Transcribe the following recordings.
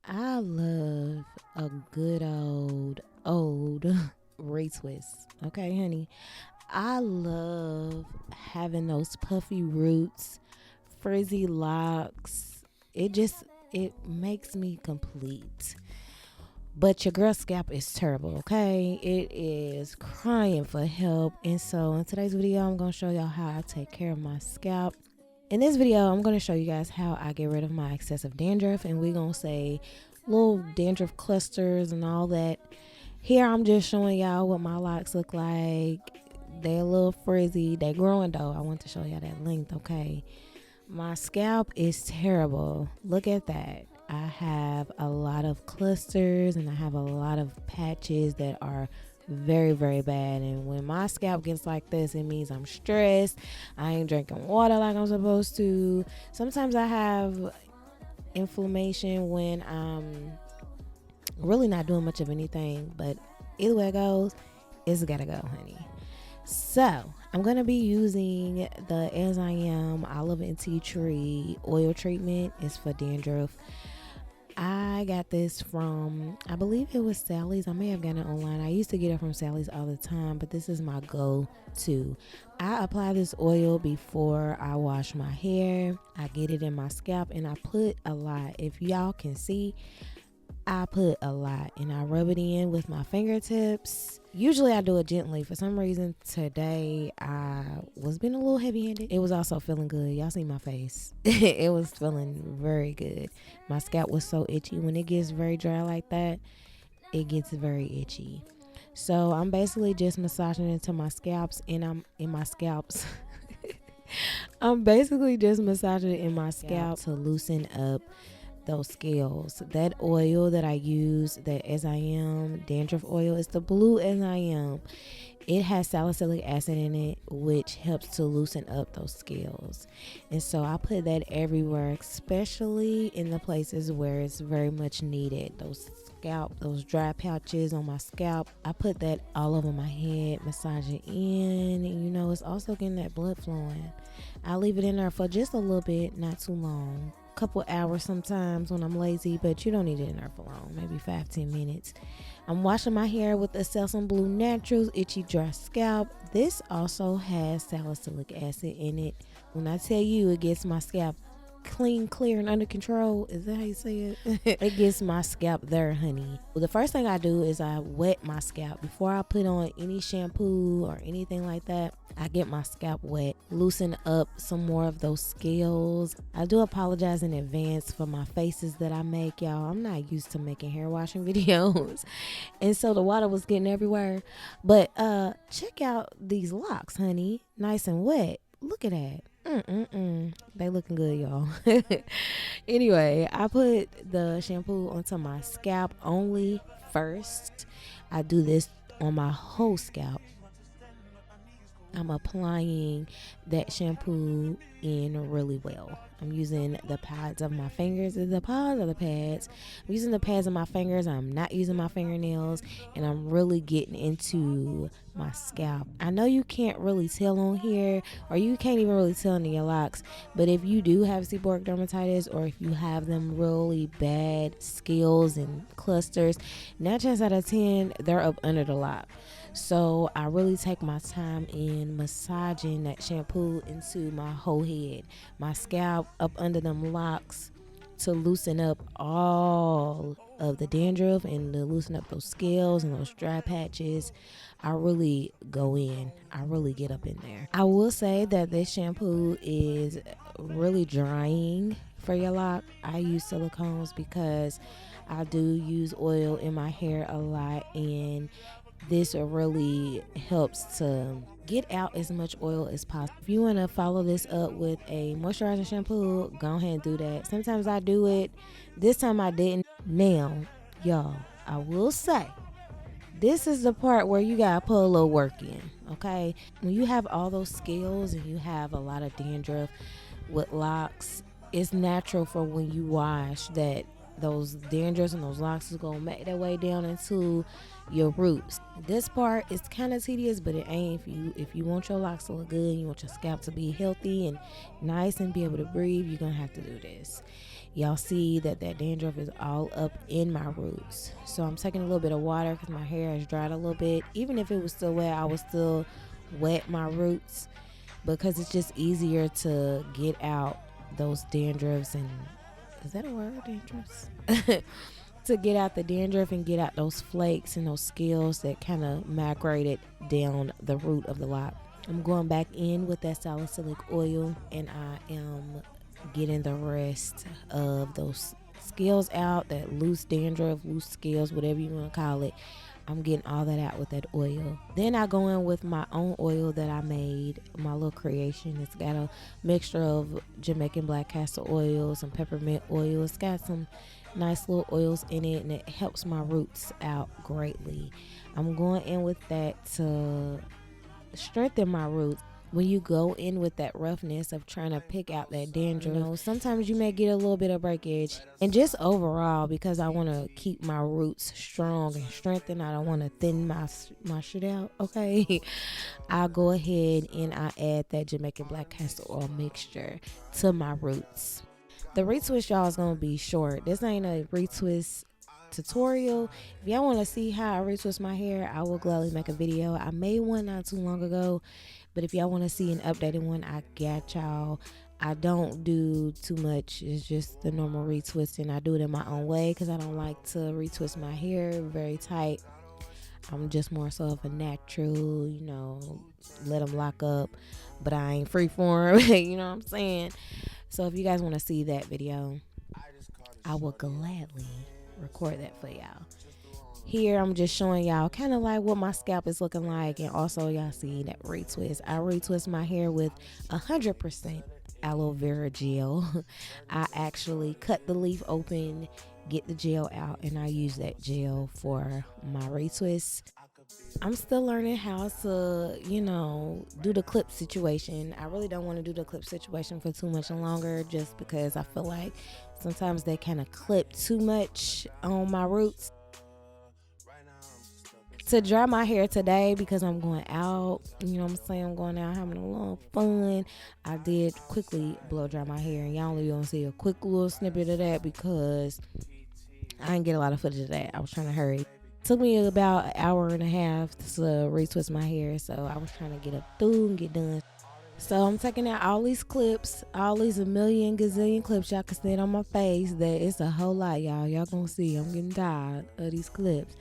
I love a good old retwist. Okay, honey. I love having those puffy roots, frizzy locks. It makes me complete. But your girl scalp is terrible, okay? It is crying for help. And so in today's video, I'm gonna show y'all how I take care of my scalp. In this video, I'm going to show you guys how I get rid of my excessive dandruff, and we're going to say little dandruff clusters and all that. Here, I'm just showing y'all what my locks look like. They're a little frizzy. They're growing though. I want to show y'all that length, okay? My scalp is terrible. Look at that. I have a lot of clusters and I have a lot of patches that are very bad. And when my scalp gets like this, it means I'm stressed. I ain't drinking water like I'm supposed to. Sometimes I have inflammation when I'm really not doing much of anything, but either way it goes, it's gotta go, honey. So I'm gonna be using the As I Am Olive and Tea Tree oil treatment. It's for dandruff. I got this from, I believe it was Sally's. I may have gotten it online. I used to get it from Sally's all the time, but this is my go-to. I apply this oil before I wash my hair. I get it in my scalp and I put a lot. If y'all can see, I put a lot and I rub it in with my fingertips. Usually I do it gently. For some reason today I was being a little heavy-handed. It was also feeling good. Y'all see my face. It was feeling very good. My scalp was so itchy. When it gets very dry like that, it gets very itchy. So I'm basically just massaging into my scalps and I'm in my scalps. I'm basically just massaging it in my scalp to loosen up those scales. That oil that I use, that As I Am dandruff oil, is the blue As I Am. It has salicylic acid in it, which helps to loosen up those scales. And so I put that everywhere, especially in the places where it's very much needed. Those dry pouches on my scalp, I put that all over my head, massage it in. And it's also getting that blood flowing. I leave it in there for just a little bit, not too long. Couple hours sometimes when I'm lazy, but you don't need it in there for long, maybe 5-10 minutes. I'm washing my hair with the Selsun Blue Naturals Itchy Dry Scalp. This also has salicylic acid in it. When I tell you it gets my scalp clean, clear, and under control, is that how you say it? It gets my scalp there, honey. Well, the first thing I do is I wet my scalp before I put on any shampoo or anything like that. I get my scalp wet, loosen up some more of those scales. I do apologize in advance for my faces that I make, y'all. I'm not used to making hair washing videos, and so the water was getting everywhere. But check out these locks, honey, nice and wet. Look at that. They looking good, y'all. Anyway, I put the shampoo onto my scalp only first. I do this on my whole scalp. I'm applying that shampoo in really well. I'm using the pads of my fingers. The pads or the pads? I'm using the pads of my fingers. I'm not using my fingernails, and I'm really getting into my scalp. I know you can't really tell on here, or you can't even really tell in your locks, but if you do have seborrheic dermatitis, or if you have them really bad scales and clusters, 9 times out of 10 they're up under the lock. So I really take my time in massaging that shampoo into my whole head, my scalp, up under them locks, to loosen up all of the dandruff and to loosen up those scales and those dry patches. I really go in. I really get up in there. I will say that this shampoo is really drying for your lock. I use silicones because I do use oil in my hair a lot, and this really helps to get out as much oil as possible. If you want to follow this up with a moisturizer shampoo, go ahead and do that. Sometimes I do it. This time I didn't. Now, y'all, I will say, this is the part where you gotta put a little work in, okay? When you have all those scales and you have a lot of dandruff with locks, it's natural for when you wash that those dandruffs and those locks is gonna make their way down into your roots. This part is kind of tedious, but it ain't. If you want your locks to look good, you want your scalp to be healthy and nice and be able to breathe, you're gonna have to do this. y'all see that dandruff is all up in my roots. So I'm taking a little bit of water because my hair has dried a little bit. Even if it was still wet, I would still wet my roots because it's just easier to get out those dandruffs. And is that a word, dandruffs? To get out the dandruff and get out those flakes and those scales that kind of migrated down the root of the lock. I'm going back in with that salicylic oil, and I am getting the rest of those scales out, that loose dandruff, loose scales, whatever you want to call it. I'm getting all that out with that oil. Then I go in with my own oil that I made, my little creation. It's got a mixture of Jamaican black castor oil, some peppermint oil. It's got some nice little oils in it, and it helps my roots out greatly. I'm going in with that to strengthen my roots. When you go in with that roughness of trying to pick out that dandruff, you know, sometimes you may get a little bit of breakage. And just overall, because I want to keep my roots strong and strengthened, I don't want to thin my shit out, okay? I'll go ahead and I add that Jamaican black castor oil mixture to my roots. The retwist, y'all, is going to be short. This ain't a retwist tutorial. If y'all want to see how I retwist my hair, I will gladly make a video. I made one not too long ago, but if y'all want to see an updated one, I got y'all. I don't do too much. It's just the normal retwisting. I do it in my own way because I don't like to retwist my hair very tight. I'm just more so of a natural, you know, let them lock up, but I ain't free form. You know what I'm saying? So if you guys want to see that video, I will gladly record that for y'all. Here I'm just showing y'all kind of like what my scalp is looking like, and also y'all see that retwist. I retwist my hair with 100% aloe vera gel. I actually cut the leaf open, get the gel out, and I use that gel for my retwist. I'm still learning how to, you know, do the clip situation. I really don't want to do the clip situation for too much longer, just because I feel like sometimes they kind of clip too much on my roots. To dry my hair today, because I'm going out, you know what I'm saying, I'm going out having a little fun, I did quickly blow dry my hair, and y'all only gonna see a quick little snippet of that because I didn't get a lot of footage of that. I was trying to hurry. Took me about an hour and a half to retwist my hair, so I was trying to get up through and get done. So I'm taking out all these clips, all these a million gazillion clips y'all can see it on my face. That it's a whole lot, y'all. Y'all gonna see I'm getting tired of these clips.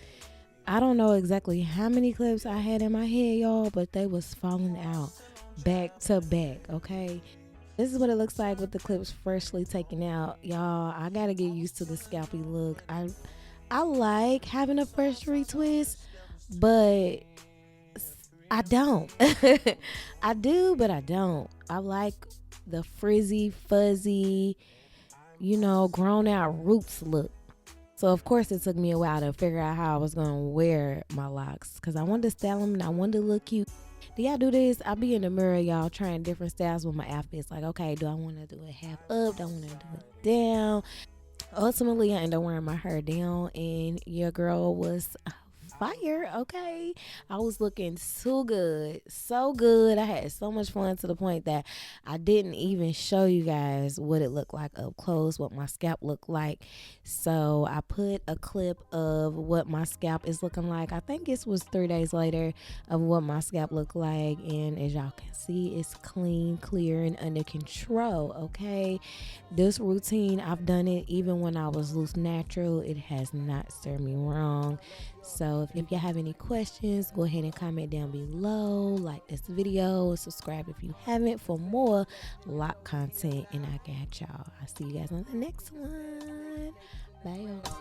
I don't know exactly how many clips I had in my head, y'all, but they was falling out back to back, okay? This is what it looks like with the clips freshly taken out. Y'all, I gotta get used to the scalpy look. I like having a fresh retwist, but I don't. I do, but I don't. I like the frizzy, fuzzy, you know, grown out roots look. So of course it took me a while to figure out how I was gonna wear my locks, because I wanted to style them and I wanted to look cute. Do y'all do this? I be in the mirror, y'all, trying different styles with my outfits. Like, okay, do I want to do it half up? Do I want to do it down? Ultimately, I ended up wearing my hair down, and your girl was fire, okay? I was looking so good, so good. I had so much fun to the point that I didn't even show you guys what it looked like up close, what my scalp looked like. So I put a clip of what my scalp is looking like. I think it was 3 days later of what my scalp looked like, and as y'all can see, it's clean, clear, and under control, okay? This routine, I've done it even when I was loose natural. It has not served me wrong. So if y'all have any questions, go ahead and comment down below, like this video, subscribe if you haven't for more lock content, and I got y'all. I'll see you guys on the next one. Bye, y'all.